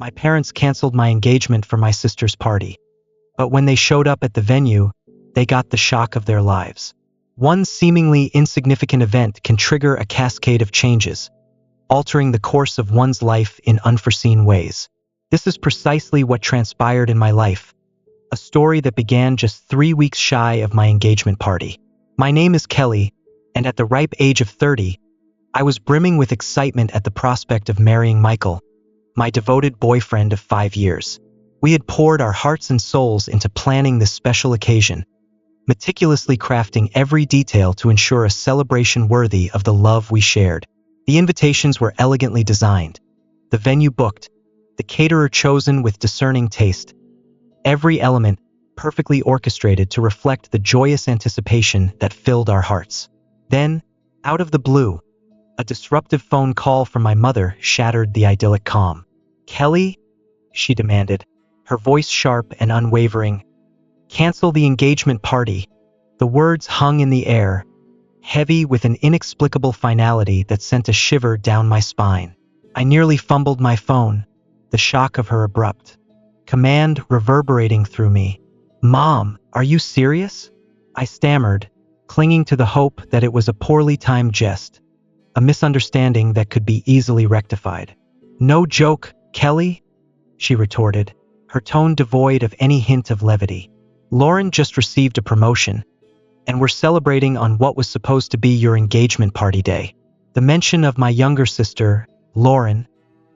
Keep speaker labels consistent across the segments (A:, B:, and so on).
A: My parents canceled my engagement for my sister's party. But when they showed up at the venue, they got the shock of their lives. One seemingly insignificant event can trigger a cascade of changes, altering the course of one's life in unforeseen ways. This is precisely what transpired in my life. A story that began just 3 weeks shy of my engagement party. My name is Kelly, and at the ripe age of 30, I was brimming with excitement at the prospect of marrying Michael, my devoted boyfriend of 5 years. We had poured our hearts and souls into planning this special occasion, meticulously crafting every detail to ensure a celebration worthy of the love we shared. The invitations were elegantly designed, the venue booked, the caterer chosen with discerning taste, every element perfectly orchestrated to reflect the joyous anticipation that filled our hearts. Then, out of the blue, a disruptive phone call from my mother shattered the idyllic calm. "Kelly?" she demanded, her voice sharp and unwavering. "Cancel the engagement party." The words hung in the air, heavy with an inexplicable finality that sent a shiver down my spine. I nearly fumbled my phone, the shock of her abrupt command reverberating through me. "Mom, are you serious?" I stammered, clinging to the hope that it was a poorly timed jest, a misunderstanding that could be easily rectified. "No joke, Kelly," she retorted, her tone devoid of any hint of levity. "Lauren just received a promotion, and we're celebrating on what was supposed to be your engagement party day." The mention of my younger sister, Lauren,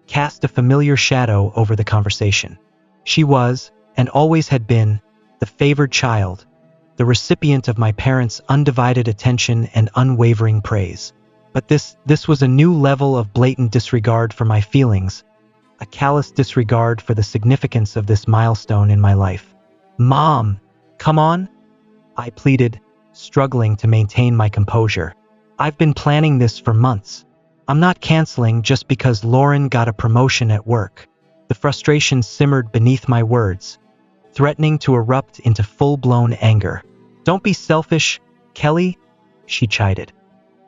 A: cast a familiar shadow over the conversation. She was, and always had been, the favored child, the recipient of my parents' undivided attention and unwavering praise. But this was a new level of blatant disregard for my feelings, a callous disregard for the significance of this milestone in my life. "Mom, come on," I pleaded, struggling to maintain my composure. "I've been planning this for months. I'm not canceling just because Lauren got a promotion at work." The frustration simmered beneath my words, threatening to erupt into full-blown anger. "Don't be selfish, Kelly," she chided,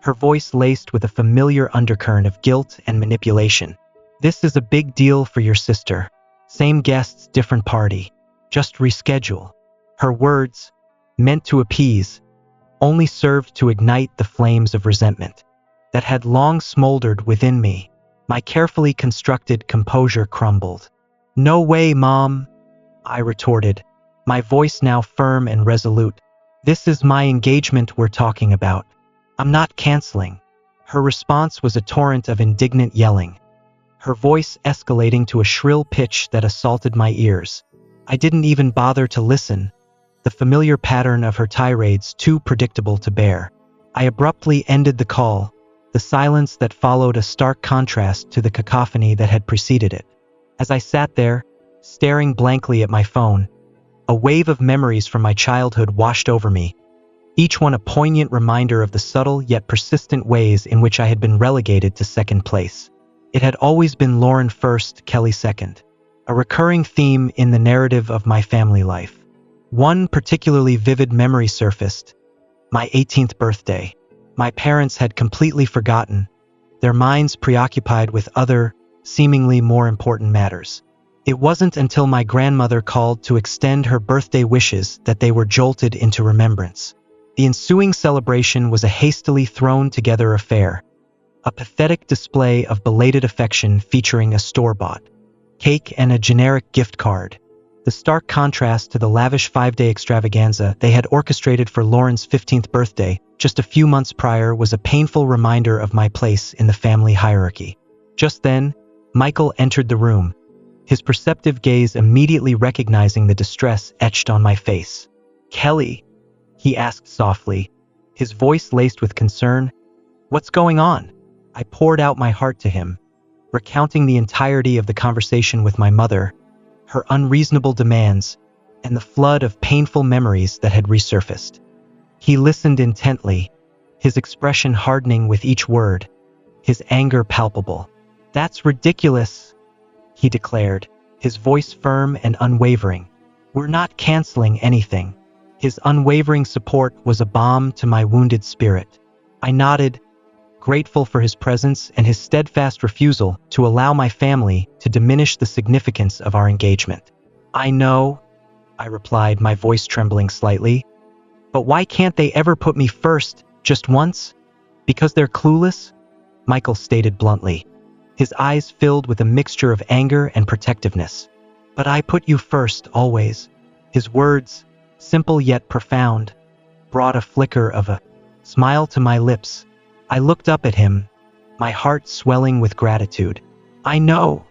A: her voice laced with a familiar undercurrent of guilt and manipulation. "This is a big deal for your sister. Same guests, different party. Just reschedule." Her words, meant to appease, only served to ignite the flames of resentment that had long smoldered within me. My carefully constructed composure crumbled. "No way, Mom," I retorted, my voice now firm and resolute. "This is my engagement we're talking about. I'm not canceling." Her response was a torrent of indignant yelling, her voice escalating to a shrill pitch that assaulted my ears. I didn't even bother to listen, the familiar pattern of her tirades too predictable to bear. I abruptly ended the call, the silence that followed a stark contrast to the cacophony that had preceded it. As I sat there, staring blankly at my phone, a wave of memories from my childhood washed over me, each one a poignant reminder of the subtle yet persistent ways in which I had been relegated to second place. It had always been Lauren first, Kelly second, a recurring theme in the narrative of my family life. One particularly vivid memory surfaced, my 18th birthday. My parents had completely forgotten, their minds preoccupied with other, seemingly more important matters. It wasn't until my grandmother called to extend her birthday wishes that they were jolted into remembrance. The ensuing celebration was a hastily thrown together affair, a pathetic display of belated affection featuring a store-bought cake and a generic gift card. The stark contrast to the lavish 5-day extravaganza they had orchestrated for Lauren's 15th birthday just a few months prior was a painful reminder of my place in the family hierarchy. Just then, Michael entered the room, his perceptive gaze immediately recognizing the distress etched on my face. "Kelly," he asked softly, his voice laced with concern, "what's going on?" I poured out my heart to him, recounting the entirety of the conversation with my mother, her unreasonable demands, and the flood of painful memories that had resurfaced. He listened intently, his expression hardening with each word, his anger palpable. "That's ridiculous," he declared, his voice firm and unwavering. "We're not canceling anything." His unwavering support was a balm to my wounded spirit. I nodded, grateful for his presence and his steadfast refusal to allow my family to diminish the significance of our engagement. "I know," I replied, my voice trembling slightly. "But why can't they ever put me first, just once? Because they're clueless?" Michael stated bluntly, his eyes filled with a mixture of anger and protectiveness. "But I put you first, always." His words, simple yet profound, brought a flicker of a smile to my lips. I looked up at him, my heart swelling with gratitude. "I know,"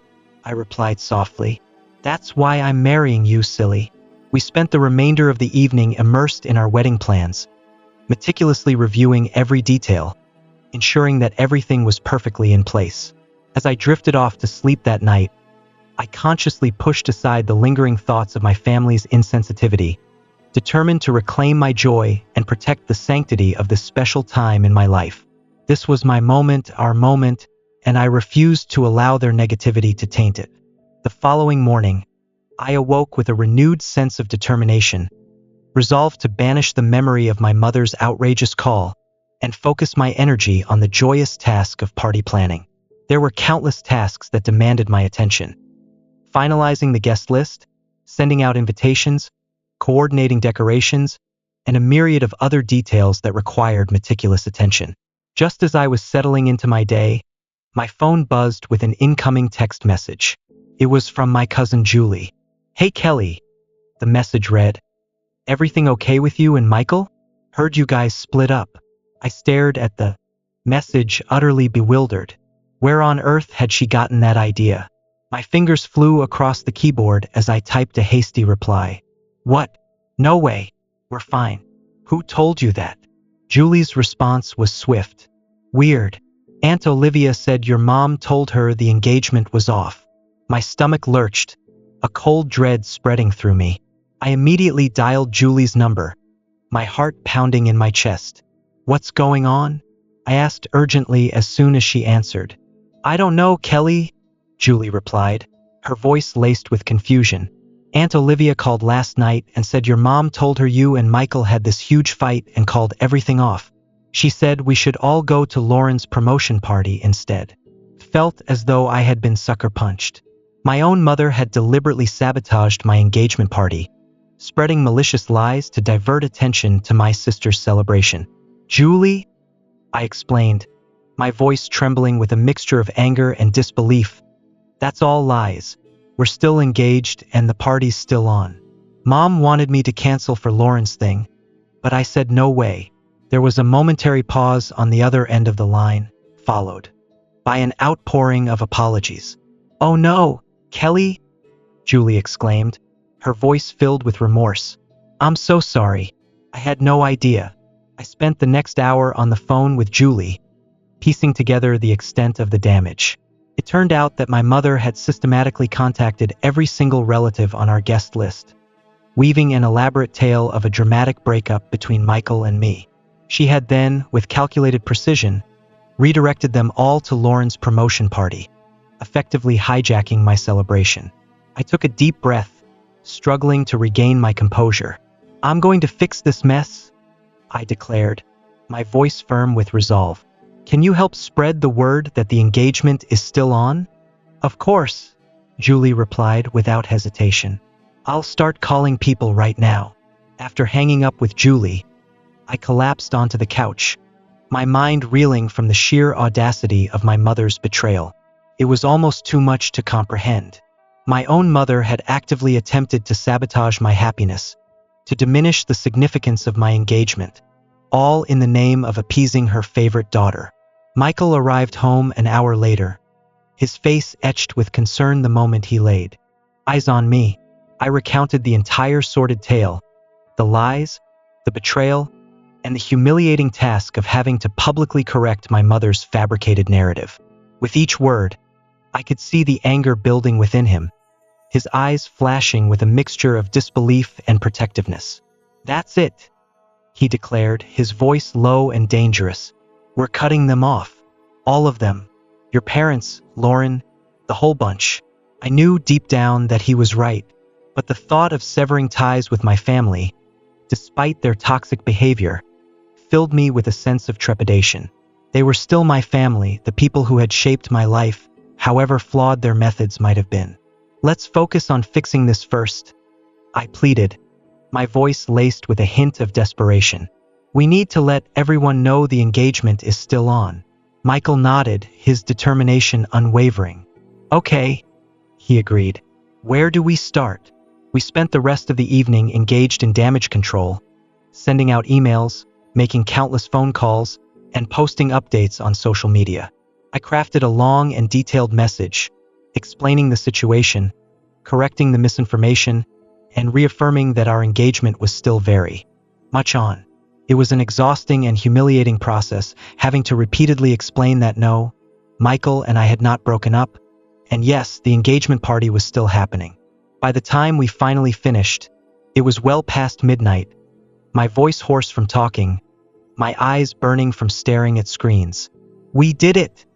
A: I replied softly. "That's why I'm marrying you, silly." We spent the remainder of the evening immersed in our wedding plans, meticulously reviewing every detail, ensuring that everything was perfectly in place. As I drifted off to sleep that night, I consciously pushed aside the lingering thoughts of my family's insensitivity, determined to reclaim my joy and protect the sanctity of this special time in my life. This was my moment, our moment, and I refused to allow their negativity to taint it. The following morning, I awoke with a renewed sense of determination, resolved to banish the memory of my mother's outrageous call and focus my energy on the joyous task of party planning. There were countless tasks that demanded my attention. Finalizing the guest list, sending out invitations, coordinating decorations, and a myriad of other details that required meticulous attention. Just as I was settling into my day, my phone buzzed with an incoming text message. It was from my cousin Julie. "Hey Kelly," the message read. "Everything okay with you and Michael? Heard you guys split up." I stared at the message, utterly bewildered. Where on earth had she gotten that idea? My fingers flew across the keyboard as I typed a hasty reply. "What? No way. We're fine." "Who told you that?" Julie's response was swift. "Weird. Aunt Olivia said your mom told her the engagement was off." My stomach lurched, a cold dread spreading through me. I immediately dialed Julie's number, my heart pounding in my chest. "What's going on?" I asked urgently as soon as she answered. "I don't know, Kelly," Julie replied, her voice laced with confusion. "Aunt Olivia called last night and said your mom told her you and Michael had this huge fight and called everything off. She said we should all go to Lauren's promotion party instead." Felt as though I had been sucker punched. My own mother had deliberately sabotaged my engagement party, spreading malicious lies to divert attention to my sister's celebration. "Julie," I explained, my voice trembling with a mixture of anger and disbelief. "That's all lies. We're still engaged and the party's still on. Mom wanted me to cancel for Lauren's thing, but I said no way." There was a momentary pause on the other end of the line, followed by an outpouring of apologies. "Oh no, Kelly," Julie exclaimed, her voice filled with remorse. "I'm so sorry. I had no idea." I spent the next hour on the phone with Julie, piecing together the extent of the damage. It turned out that my mother had systematically contacted every single relative on our guest list, weaving an elaborate tale of a dramatic breakup between Michael and me. She had then, with calculated precision, redirected them all to Lauren's promotion party, effectively hijacking my celebration. I took a deep breath, struggling to regain my composure. "I'm going to fix this mess," I declared, my voice firm with resolve. "Can you help spread the word that the engagement is still on?" "Of course," Julie replied without hesitation. "I'll start calling people right now." After hanging up with Julie, I collapsed onto the couch, my mind reeling from the sheer audacity of my mother's betrayal. It was almost too much to comprehend. My own mother had actively attempted to sabotage my happiness, to diminish the significance of my engagement, all in the name of appeasing her favorite daughter. Michael arrived home an hour later, his face etched with concern the moment he laid eyes on me. I recounted the entire sordid tale, the lies, the betrayal, and the humiliating task of having to publicly correct my mother's fabricated narrative. With each word, I could see the anger building within him, his eyes flashing with a mixture of disbelief and protectiveness. "That's it," he declared, his voice low and dangerous. "We're cutting them off. All of them. Your parents, Lauren, the whole bunch." I knew deep down that he was right, but the thought of severing ties with my family, despite their toxic behavior, filled me with a sense of trepidation. They were still my family, the people who had shaped my life, however flawed their methods might have been. Let's focus on fixing this first, I pleaded, my voice laced with a hint of desperation. We need to let everyone know the engagement is still on. Michael nodded, his determination unwavering. Okay, he agreed. Where do we start? We spent the rest of the evening engaged in damage control, sending out emails, making countless phone calls, and posting updates on social media. I crafted a long and detailed message, explaining the situation, correcting the misinformation, and reaffirming that our engagement was still very much on. It was an exhausting and humiliating process, having to repeatedly explain that no, Michael and I had not broken up, and yes, the engagement party was still happening. By the time we finally finished, it was well past midnight, my voice hoarse from talking, my eyes burning from staring at screens. We did it,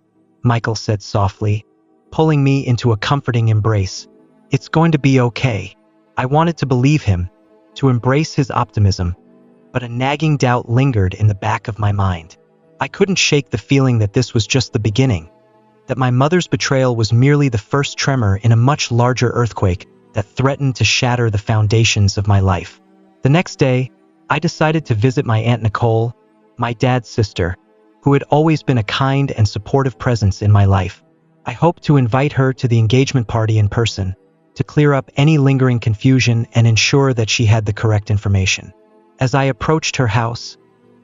A: Michael said softly, pulling me into a comforting embrace. It's going to be okay. I wanted to believe him, to embrace his optimism, but a nagging doubt lingered in the back of my mind. I couldn't shake the feeling that this was just the beginning, that my mother's betrayal was merely the first tremor in a much larger earthquake that threatened to shatter the foundations of my life. The next day, I decided to visit my Aunt Nicole, my dad's sister, who had always been a kind and supportive presence in my life. I hoped to invite her to the engagement party in person, to clear up any lingering confusion and ensure that she had the correct information. As I approached her house,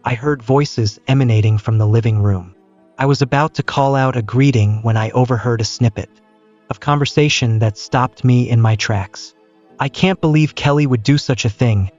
A: I heard voices emanating from the living room. I was about to call out a greeting when I overheard a snippet of conversation that stopped me in my tracks. I can't believe Kelly would do such a thing,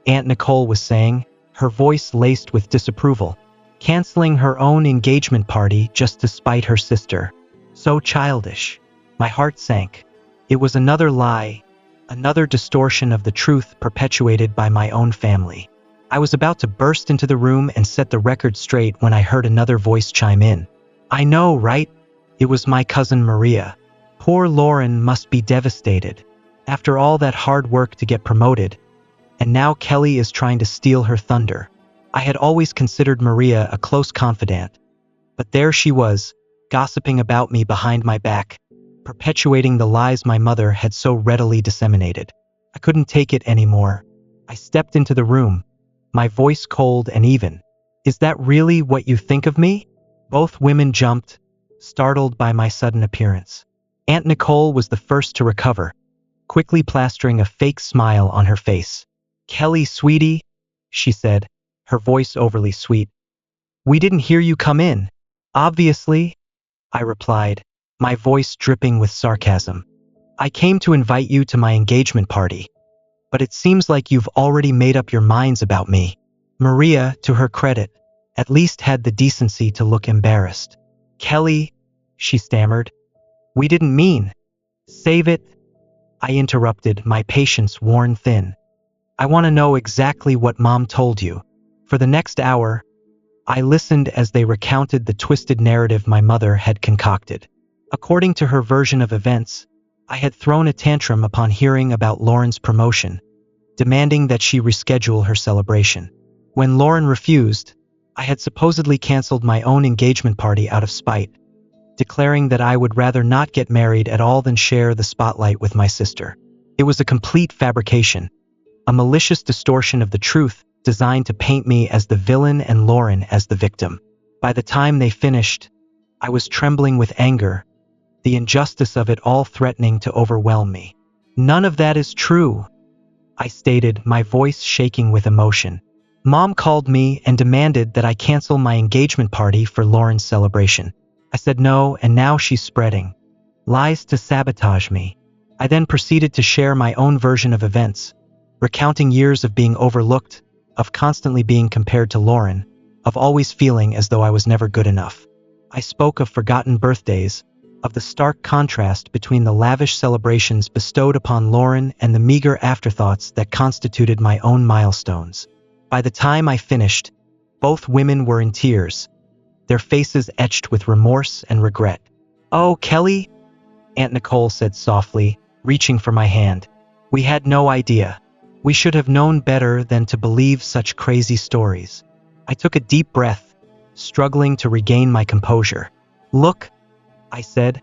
A: Aunt Nicole was saying, her voice laced with disapproval, canceling her own engagement party just to spite her sister. So childish. My heart sank. It was another lie, another distortion of the truth perpetuated by my own family. I was about to burst into the room and set the record straight when I heard another voice chime in. I know, right? It was my cousin Maria. Poor Lauren must be devastated. After all that hard work to get promoted, and now Kelly is trying to steal her thunder. I had always considered Maria a close confidant, but there she was, gossiping about me behind my back, perpetuating the lies my mother had so readily disseminated. I couldn't take it anymore. I stepped into the room, my voice cold and even. Is that really what you think of me? Both women jumped, startled by my sudden appearance. Aunt Nicole was the first to recover, quickly plastering a fake smile on her face. Kelly, sweetie, she said, her voice overly sweet. We didn't hear you come in. Obviously, I replied, my voice dripping with sarcasm. I came to invite you to my engagement party, but it seems like you've already made up your minds about me. Maria, to her credit, at least had the decency to look embarrassed. Kelly, she stammered, we didn't mean. Save it, I interrupted, my patience worn thin. I want to know exactly what Mom told you. For the next hour, I listened as they recounted the twisted narrative my mother had concocted. According to her version of events, I had thrown a tantrum upon hearing about Lauren's promotion, demanding that she reschedule her celebration. When Lauren refused, I had supposedly canceled my own engagement party out of spite, declaring that I would rather not get married at all than share the spotlight with my sister. It was a complete fabrication, a malicious distortion of the truth designed to paint me as the villain and Lauren as the victim. By the time they finished, I was trembling with anger, the injustice of it all threatening to overwhelm me. None of that is true, I stated, my voice shaking with emotion. Mom called me and demanded that I cancel my engagement party for Lauren's celebration. I said no, and now she's spreading lies to sabotage me. I then proceeded to share my own version of events, recounting years of being overlooked, of constantly being compared to Lauren, of always feeling as though I was never good enough. I spoke of forgotten birthdays, of the stark contrast between the lavish celebrations bestowed upon Lauren and the meager afterthoughts that constituted my own milestones. By the time I finished, both women were in tears, their faces etched with remorse and regret. Oh, Kelly, Aunt Nicole said softly, reaching for my hand. We had no idea. We should have known better than to believe such crazy stories. I took a deep breath, struggling to regain my composure. "Look," I said,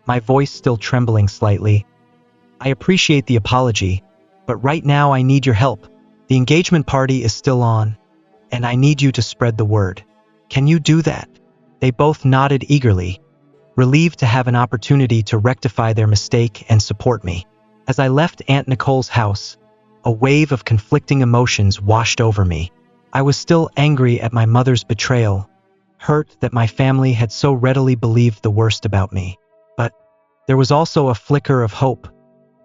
A: my voice still trembling slightly. "I appreciate the apology, but right now I need your help. The engagement party is still on, and I need you to spread the word. Can you do that?" They both nodded eagerly, relieved to have an opportunity to rectify their mistake and support me. As I left Aunt Nicole's house, a wave of conflicting emotions washed over me. I was still angry at my mother's betrayal, hurt that my family had so readily believed the worst about me. But there was also a flicker of hope,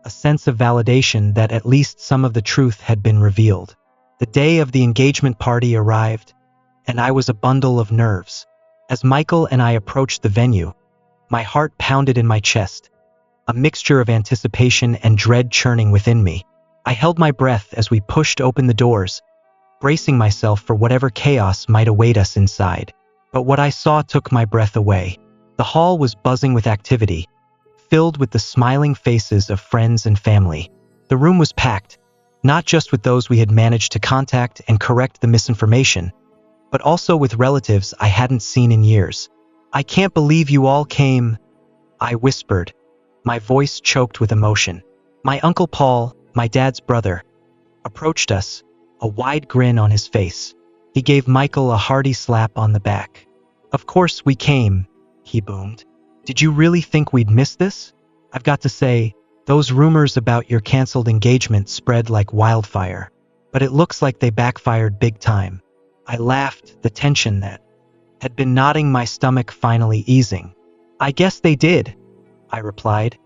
A: a sense of validation that at least some of the truth had been revealed. The day of the engagement party arrived, and I was a bundle of nerves. As Michael and I approached the venue, my heart pounded in my chest, a mixture of anticipation and dread churning within me. I held my breath as we pushed open the doors, bracing myself for whatever chaos might await us inside. But what I saw took my breath away. The hall was buzzing with activity, filled with the smiling faces of friends and family. The room was packed, not just with those we had managed to contact and correct the misinformation, but also with relatives I hadn't seen in years. "I can't believe you all came," I whispered, my voice choked with emotion. My Uncle Paul, my dad's brother, approached us, a wide grin on his face. He gave Michael a hearty slap on the back. "Of course we came," he boomed. "Did you really think we'd miss this? I've got to say, those rumors about your canceled engagement spread like wildfire, but it looks like they backfired big time." I laughed, the tension that had been knotting my stomach finally easing. "I guess they did," I replied,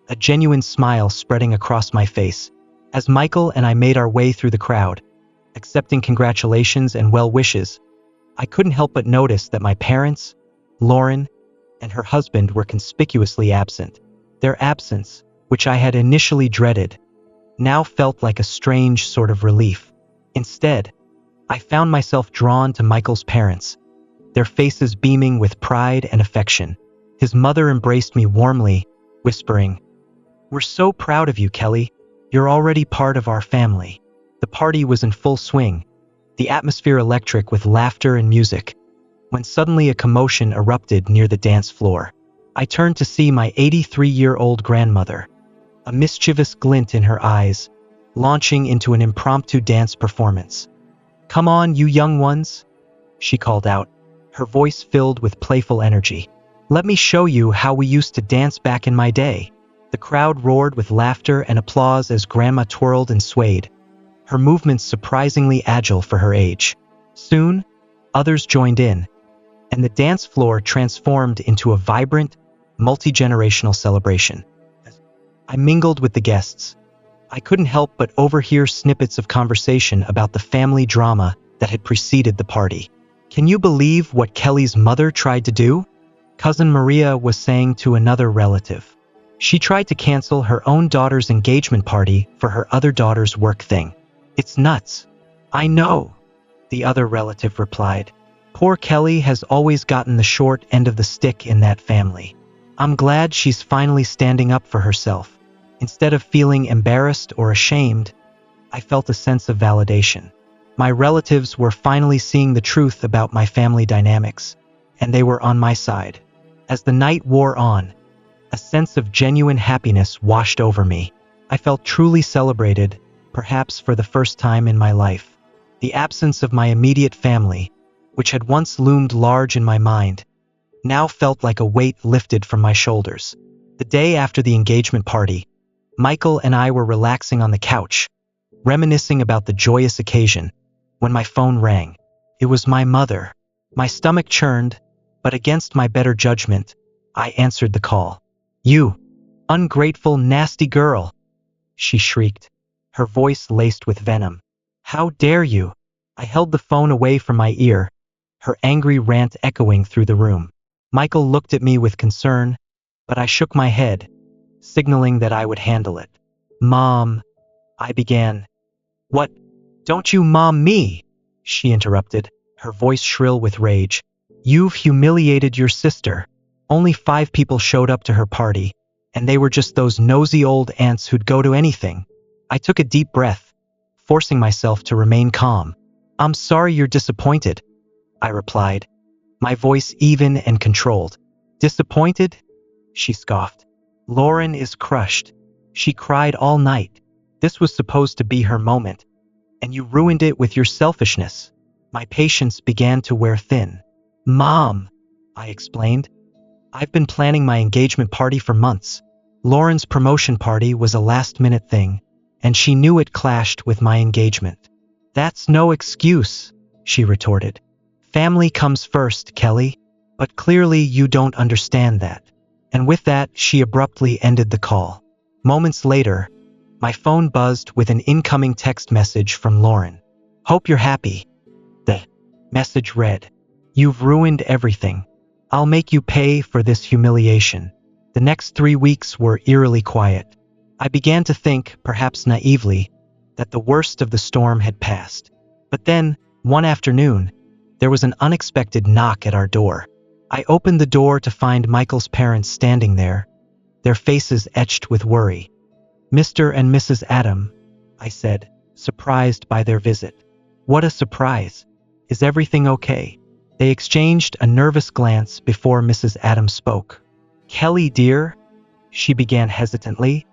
A: a genuine smile spreading across my face. As Michael and I made our way through the crowd, accepting congratulations and well wishes, I couldn't help but notice that my parents, Lauren, and her husband were conspicuously absent. Their absence, which I had initially dreaded, now felt like a strange sort of relief. Instead, I found myself drawn to Michael's parents, their faces beaming with pride and affection. His mother embraced me warmly, whispering, "We're so proud of you, Kelly. You're already part of our family." The party was in full swing, the atmosphere electric with laughter and music, when suddenly a commotion erupted near the dance floor. I turned to see my 83-year-old grandmother, a mischievous glint in her eyes, launching into an impromptu dance performance. "Come on, you young ones," she called out, her voice filled with playful energy. "Let me show you how we used to dance back in my day." The crowd roared with laughter and applause as Grandma twirled and swayed, her movements surprisingly agile for her age. Soon, others joined in, and the dance floor transformed into a vibrant, multi-generational celebration. I mingled with the guests. I couldn't help but overhear snippets of conversation about the family drama that had preceded the party. "Can you believe what Kelly's mother tried to do?" Cousin Maria was saying to another relative. "She tried to cancel her own daughter's engagement party for her other daughter's work thing. It's nuts." "I know," the other relative replied. "Poor Kelly has always gotten the short end of the stick in that family. I'm glad she's finally standing up for herself." Instead of feeling embarrassed or ashamed, I felt a sense of validation. My relatives were finally seeing the truth about my family dynamics, and they were on my side. As the night wore on, a sense of genuine happiness washed over me. I felt truly celebrated, perhaps for the first time in my life. The absence of my immediate family, which had once loomed large in my mind, now felt like a weight lifted from my shoulders. The day after the engagement party, Michael and I were relaxing on the couch, reminiscing about the joyous occasion, when my phone rang. It was my mother. My stomach churned, but against my better judgment, I answered the call. "You ungrateful, nasty girl," she shrieked, her voice laced with venom. "How dare you?" I held the phone away from my ear, her angry rant echoing through the room. Michael looked at me with concern, but I shook my head, signaling that I would handle it. "Mom," I began. "What? Don't you mom me," she interrupted, her voice shrill with rage. "You've humiliated your sister. Only 5 people showed up to her party, and they were just those nosy old aunts who'd go to anything." I took a deep breath, forcing myself to remain calm. "I'm sorry you're disappointed," I replied, my voice even and controlled. Disappointed? She scoffed. Lauren is crushed. She cried all night. This was supposed to be her moment, and you ruined it with your selfishness. My patience began to wear thin. Mom, I explained. I've been planning my engagement party for months. Lauren's promotion party was a last-minute thing, and she knew it clashed with my engagement. That's no excuse, she retorted. Family comes first, Kelly, but clearly you don't understand that. And with that, she abruptly ended the call. Moments later, my phone buzzed with an incoming text message from Lauren. Hope you're happy. The message read, You've ruined everything. I'll make you pay for this humiliation. The next 3 weeks were eerily quiet. I began to think, perhaps naively, that the worst of the storm had passed. But then, one afternoon, there was an unexpected knock at our door. I opened the door to find Michael's parents standing there, their faces etched with worry. Mr. and Mrs. Adam, I said, surprised by their visit. What a surprise. Is everything okay? They exchanged a nervous glance before Mrs. Adam spoke. Kelly, dear, she began hesitantly.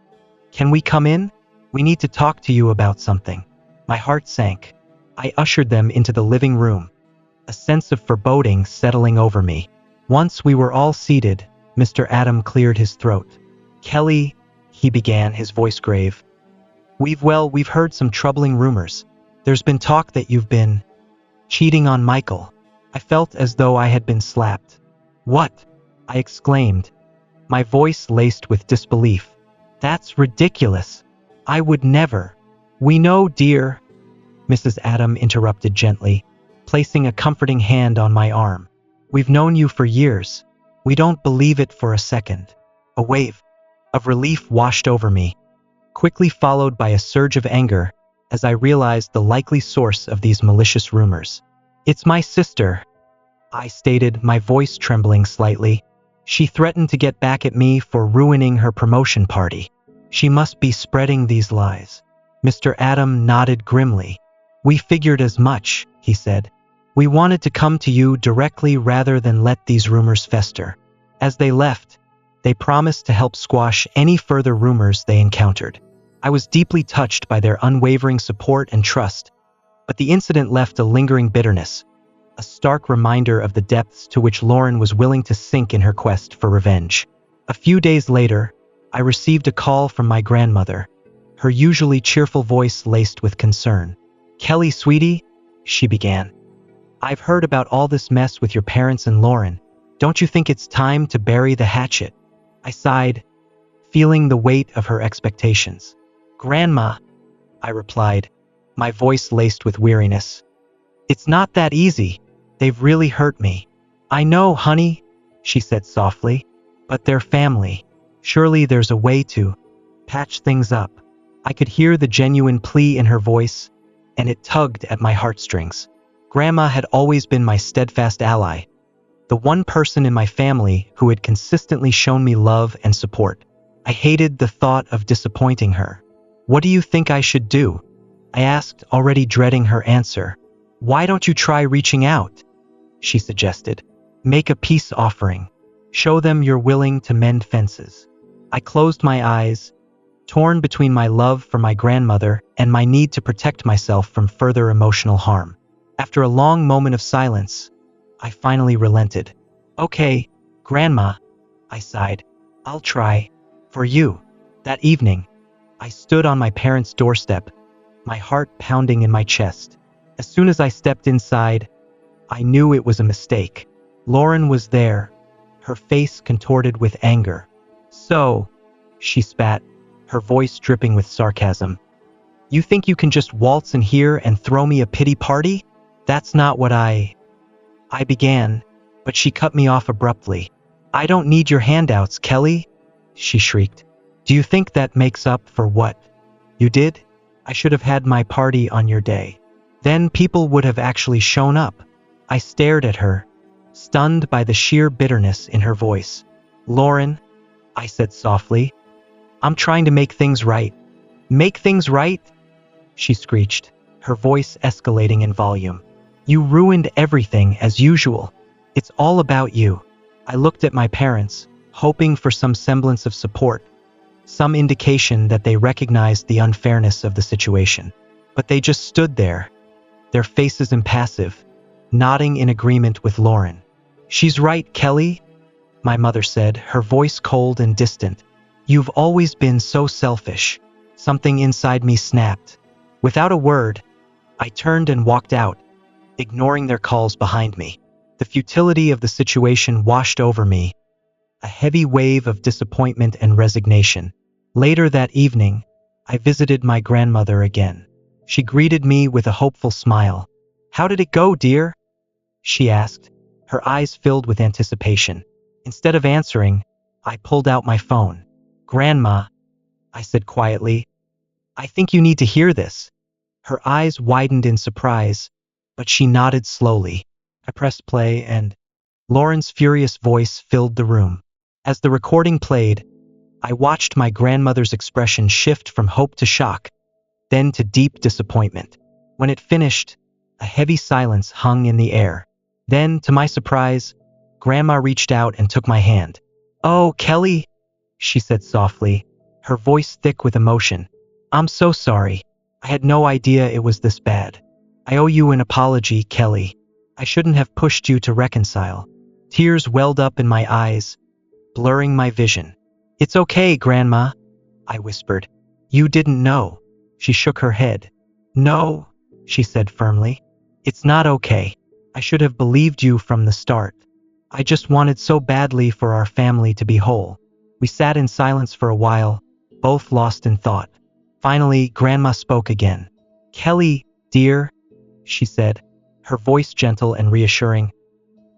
A: Can we come in? We need to talk to you about something. My heart sank. I ushered them into the living room, a sense of foreboding settling over me. Once we were all seated, Mr. Adam cleared his throat. Kelly, he began, his voice grave. We've heard some troubling rumors. There's been talk that you've been cheating on Michael. I felt as though I had been slapped. What? I exclaimed, my voice laced with disbelief. That's ridiculous. I would never. We know, dear, Mrs. Adam interrupted gently, placing a comforting hand on my arm. We've known you for years. We don't believe it for a second. A wave of relief washed over me, quickly followed by a surge of anger as I realized the likely source of these malicious rumors. It's my sister, I stated, my voice trembling slightly. She threatened to get back at me for ruining her promotion party. She must be spreading these lies. Mr. Adam nodded grimly. We figured as much, he said. We wanted to come to you directly rather than let these rumors fester. As they left, they promised to help squash any further rumors they encountered. I was deeply touched by their unwavering support and trust, but the incident left a lingering bitterness, a stark reminder of the depths to which Lauren was willing to sink in her quest for revenge. A few days later, I received a call from my grandmother, her usually cheerful voice laced with concern. Kelly, sweetie, she began. I've heard about all this mess with your parents and Lauren. Don't you think it's time to bury the hatchet? I sighed, feeling the weight of her expectations. Grandma, I replied, my voice laced with weariness. It's not that easy. They've really hurt me. I know, honey, she said softly, but they're family. Surely there's a way to patch things up. I could hear the genuine plea in her voice, and it tugged at my heartstrings. Grandma had always been my steadfast ally, the one person in my family who had consistently shown me love and support. I hated the thought of disappointing her. What do you think I should do? I asked, already dreading her answer. Why don't you try reaching out? She suggested. Make a peace offering. Show them you're willing to mend fences. I closed my eyes, torn between my love for my grandmother and my need to protect myself from further emotional harm. After a long moment of silence, I finally relented. Okay, Grandma, I sighed. I'll try. For you. That evening, I stood on my parents' doorstep, my heart pounding in my chest. As soon as I stepped inside, I knew it was a mistake. Lauren was there, her face contorted with anger. So, she spat, her voice dripping with sarcasm. You think you can just waltz in here and throw me a pity party? That's not what I began, but she cut me off abruptly. I don't need your handouts, Kelly, she shrieked. Do you think that makes up for what you did? I should have had my party on your day. Then people would have actually shown up. I stared at her, stunned by the sheer bitterness in her voice. Lauren, I said softly, I'm trying to make things right. Make things right? She screeched, her voice escalating in volume. You ruined everything as usual. It's all about you. I looked at my parents, hoping for some semblance of support, some indication that they recognized the unfairness of the situation. But they just stood there, their faces impassive, nodding in agreement with Lauren. "She's right, Kelly," my mother said, her voice cold and distant. "You've always been so selfish." Something inside me snapped. Without a word, I turned and walked out, ignoring their calls behind me. The futility of the situation washed over me, a heavy wave of disappointment and resignation. Later that evening, I visited my grandmother again. She greeted me with a hopeful smile. "How did it go, dear?" she asked, her eyes filled with anticipation. Instead of answering, I pulled out my phone. "Grandma," I said quietly, "I think you need to hear this." Her eyes widened in surprise, but she nodded slowly. I pressed play and Lauren's furious voice filled the room. As the recording played, I watched my grandmother's expression shift from hope to shock, then to deep disappointment. When it finished, a heavy silence hung in the air. Then, to my surprise, Grandma reached out and took my hand. "Oh, Kelly," she said softly, her voice thick with emotion. "I'm so sorry. I had no idea it was this bad. I owe you an apology, Kelly. I shouldn't have pushed you to reconcile." Tears welled up in my eyes, blurring my vision. "It's okay, Grandma," I whispered. "You didn't know." She shook her head. "No," she said firmly. "It's not okay. I should have believed you from the start. I just wanted so badly for our family to be whole." We sat in silence for a while, both lost in thought. Finally, Grandma spoke again. "Kelly, dear," she said, her voice gentle and reassuring,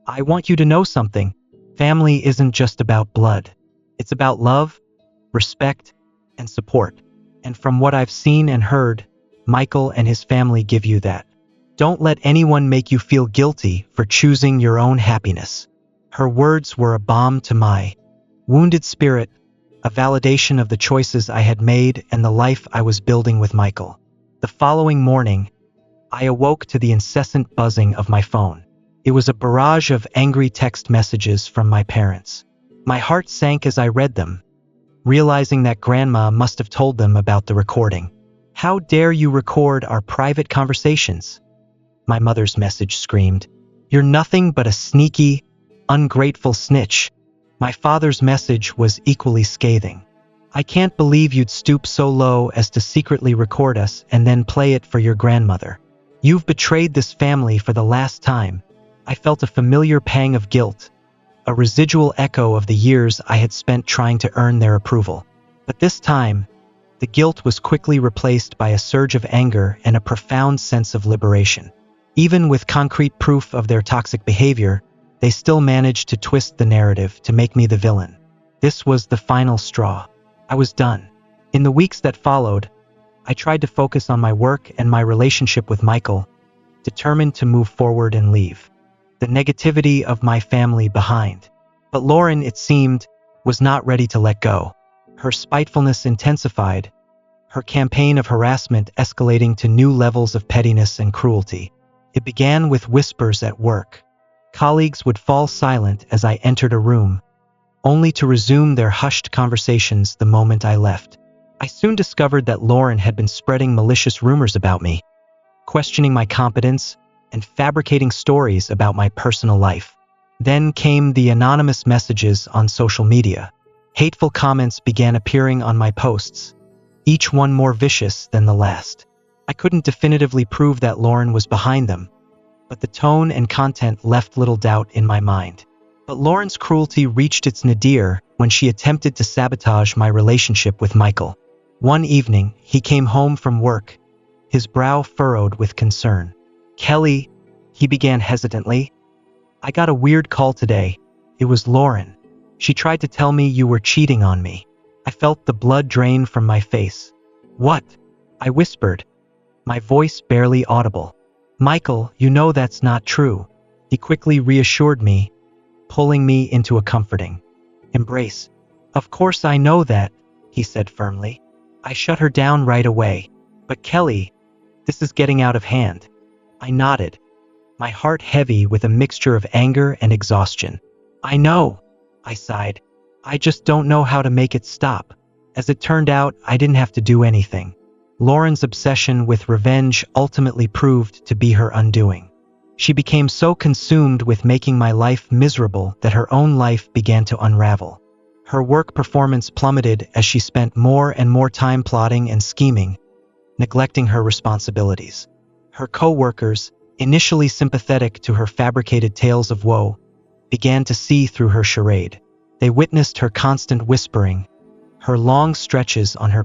A: "I want you to know something. Family isn't just about blood. It's about love, respect, and support. And from what I've seen and heard, Michael and his family give you that. Don't let anyone make you feel guilty for choosing your own happiness." Her words were a balm to my wounded spirit, a validation of the choices I had made and the life I was building with Michael. The following morning, I awoke to the incessant buzzing of my phone. It was a barrage of angry text messages from my parents. My heart sank as I read them, realizing that Grandma must have told them about the recording. "How dare you record our private conversations?" my mother's message screamed. "You're nothing but a sneaky, ungrateful snitch." My father's message was equally scathing. "I can't believe you'd stoop so low as to secretly record us and then play it for your grandmother. You've betrayed this family for the last time." I felt a familiar pang of guilt, a residual echo of the years I had spent trying to earn their approval. But this time, the guilt was quickly replaced by a surge of anger and a profound sense of liberation. Even with concrete proof of their toxic behavior, they still managed to twist the narrative to make me the villain. This was the final straw. I was done. In the weeks that followed, I tried to focus on my work and my relationship with Michael, determined to move forward and leave the negativity of my family behind. But Lauren, it seemed, was not ready to let go. Her spitefulness intensified, her campaign of harassment escalating to new levels of pettiness and cruelty. It began with whispers at work. Colleagues would fall silent as I entered a room, only to resume their hushed conversations the moment I left. I soon discovered that Lauren had been spreading malicious rumors about me, questioning my competence and fabricating stories about my personal life. Then came the anonymous messages on social media. Hateful comments began appearing on my posts, each one more vicious than the last. I couldn't definitively prove that Lauren was behind them, but the tone and content left little doubt in my mind. But Lauren's cruelty reached its nadir when she attempted to sabotage my relationship with Michael. One evening, he came home from work, his brow furrowed with concern. "Kelly," he began hesitantly, "I got a weird call today. It was Lauren. She tried to tell me you were cheating on me." I felt the blood drain from my face. "What?" I whispered, my voice barely audible. "Michael, you know that's not true." He quickly reassured me, pulling me into a comforting embrace. "Of course I know that," he said firmly. I shut her down right away. "But Kelly, this is getting out of hand." I nodded, my heart heavy with a mixture of anger and exhaustion. I know, I sighed. I just don't know how to make it stop. As it turned out, I didn't have to do anything. Lauren's obsession with revenge ultimately proved to be her undoing. She became so consumed with making my life miserable that her own life began to unravel. Her work performance plummeted as she spent more and more time plotting and scheming, neglecting her responsibilities. Her co-workers, initially sympathetic to her fabricated tales of woe, began to see through her charade. They witnessed her constant whispering, her long stretches on her